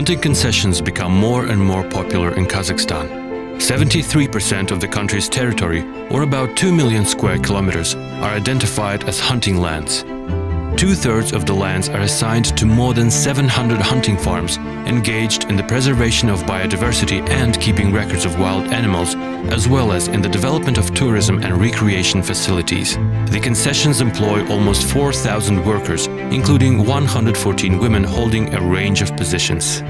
hunting concessions become more and more popular in Kazakhstan. 73% of the country's territory, or about 2 million square kilometers, are identified as hunting lands. 2/3 of the lands are assigned to more than 700 hunting farms engaged in the preservation of biodiversity and keeping records of wild animals, as well as in the development of tourism and recreation facilities. The concessions employ almost 4,000 workers, including 114 women holding a range of positions.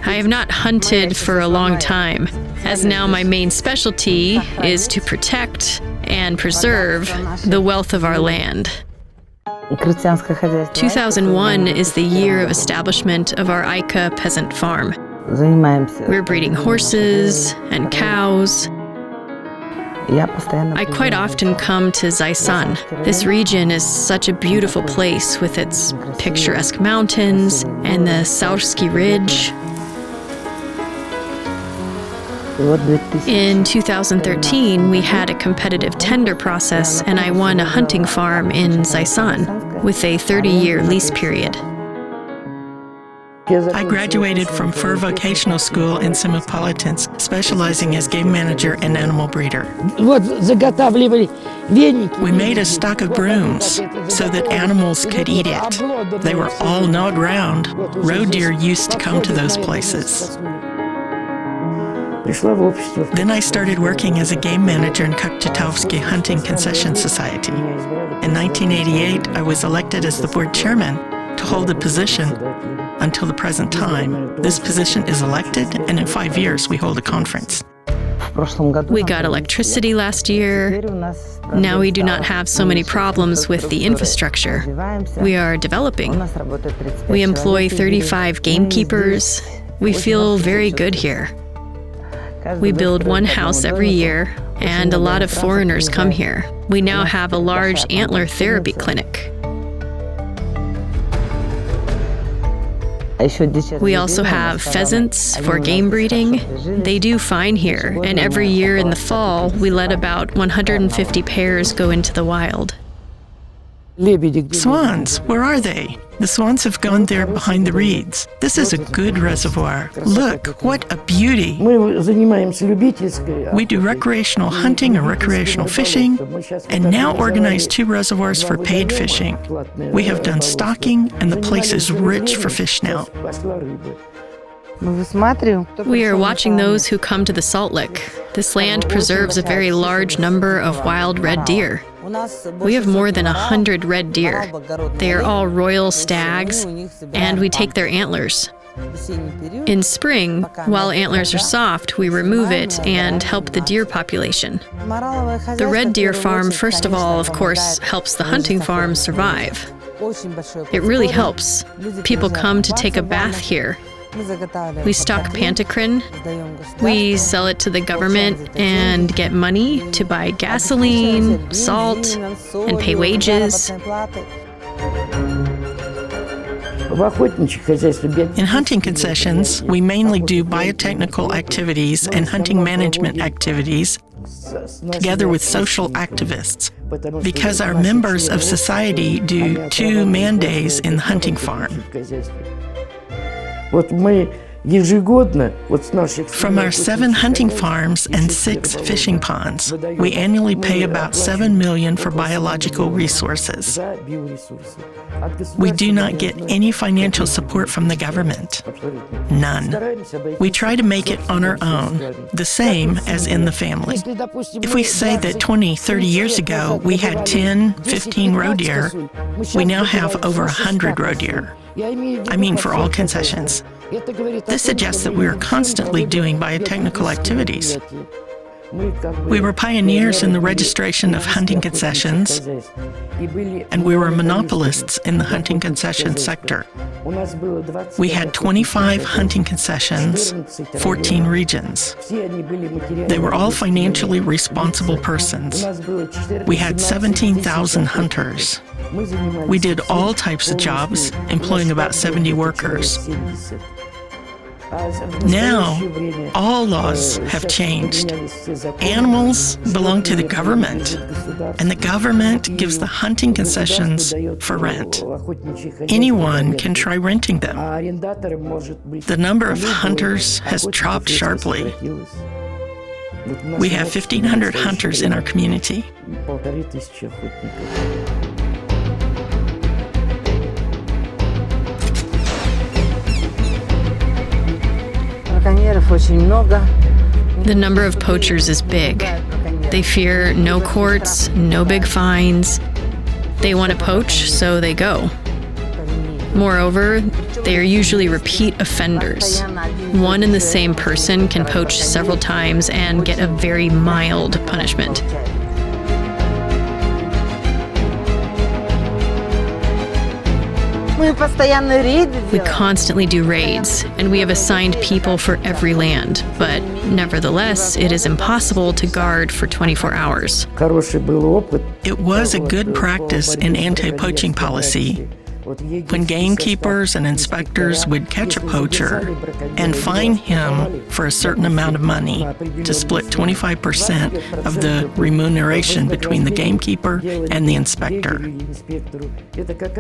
I have not hunted for a long time, as now my main specialty is to protect and preserve the wealth of our land. 2001 is the year of establishment of our Aelita peasant farm. We're breeding horses and cows. I quite often come to Zaysan. This region is such a beautiful place with its picturesque mountains and the Saursky Ridge. In 2013, we had a competitive tender process and I won a hunting farm in Zaysan with a 30-year lease period. I graduated from Fur Vocational School in Semipalatinsk, specializing as game manager and animal breeder. We made a stock of brooms so that animals could eat it. They were all gnawed round. Roe deer used to come to those places. Then I started working as a game manager in Akhmetsalimkyzy Hunting Concession Society. In 1988, I was elected as the board chairman to hold the position until the present time. This position is elected, and in 5 years we hold a conference. We got electricity last year. Now we do not have so many problems with the infrastructure. We are developing. We employ 35 gamekeepers. We feel very good here. We build one house every year, and a lot of foreigners come here. We now have a large antler therapy clinic. We also have pheasants for game breeding. They do fine here, and every year in the fall, we let about 150 pairs go into the wild. Swans, where are they? The swans have gone there behind the reeds. This is a good reservoir. Look, what a beauty. We do recreational hunting and recreational fishing, and now organize 2 reservoirs for paid fishing. We have done stocking, and the place is rich for fish now. We are watching those who come to the salt lick. This land preserves a very large number of wild red deer. We have more than 100 red deer. They are all royal stags, and we take their antlers. In spring, while antlers are soft, we remove it and help the deer population. The red deer farm, first of all, of course, helps the hunting farm survive. It really helps. People come to take a bath here. We stock pantocrin. We sell it to the government and get money to buy gasoline, salt, and pay wages. In hunting concessions, we mainly do biotechnical activities and hunting management activities together with social activists, because our members of society do 2 man days in the hunting farm. From our 7 hunting farms and 6 fishing ponds, we annually pay about $7 million for biological resources. We do not get any financial support from the government. None. We try to make it on our own, the same as in the family. If we say that 20, 30 years ago we had 10, 15 roe deer, we now have over 100 roe deer. I mean for all concessions. This suggests that we are constantly doing biotechnical activities. We were pioneers in the registration of hunting concessions, and we were monopolists in the hunting concession sector. We had 25 hunting concessions, 14 regions. They were all financially responsible persons. We had 17,000 hunters. We did all types of jobs, employing about 70 workers. Now, all laws have changed. Animals belong to the government, and the government gives the hunting concessions for rent. Anyone can try renting them. The number of hunters has dropped sharply. We have 1,500 hunters in our community. The number of poachers is big. They fear no courts, no big fines. They want to poach, so they go. Moreover, they are usually repeat offenders. One and the same person can poach several times and get a very mild punishment. We constantly do raids, and we have assigned people for every land, but nevertheless, it is impossible to guard for 24 hours. It was a good practice in anti-poaching policy when gamekeepers and inspectors would catch a poacher and fine him for a certain amount of money to split 25% of the remuneration between the gamekeeper and the inspector.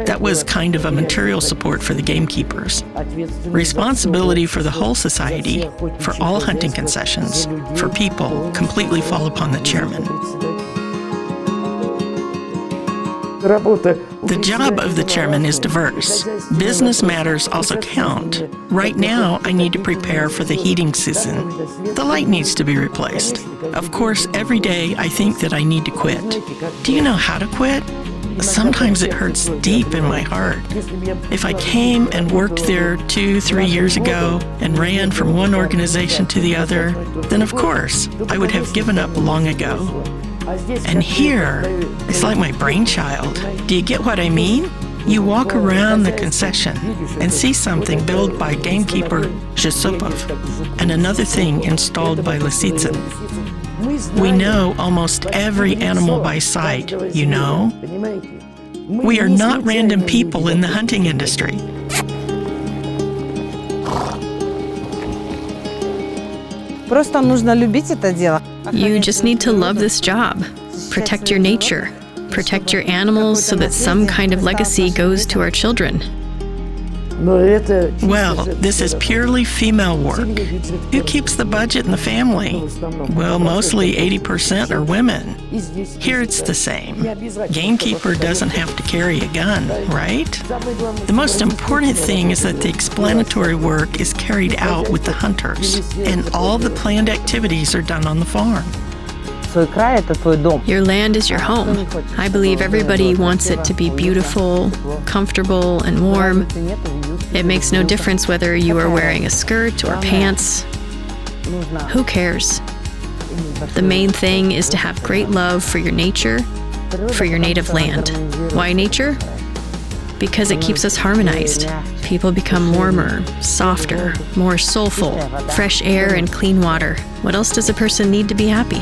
That was kind of a material support for the gamekeepers. Responsibility for the whole society, for all hunting concessions, for people, completely fall upon the chairman. The job of the chairman is diverse. Business matters also count. Right now, I need to prepare for the heating season. The light needs to be replaced. Of course, every day I think that I need to quit. Do you know how to quit? Sometimes it hurts deep in my heart. If I came and worked there 2-3 years ago and ran from one organization to the other, then of course, I would have given up long ago. And here, it's like my brainchild. Do you get what I mean? You walk around the concession and see something built by gamekeeper Zhesupov and another thing installed by Lysitsyn. We know almost every animal by sight, you know? We are not random people in the hunting industry. You just need to love this job. Protect your nature. Protect your animals so that some kind of legacy goes to our children. Well, this is purely female work. Who keeps the budget in the family? Well, mostly 80% are women. Here it's the same. Gamekeeper doesn't have to carry a gun, right? The most important thing is that the explanatory work is carried out with the hunters, and all the planned activities are done on the farm. Your land is your home. I believe everybody wants it to be beautiful, comfortable, and warm. It makes no difference whether you are wearing a skirt or pants. Who cares? The main thing is to have great love for your nature, for your native land. Why nature? Because it keeps us harmonized. People become warmer, softer, more soulful, fresh air and clean water. What else does a person need to be happy?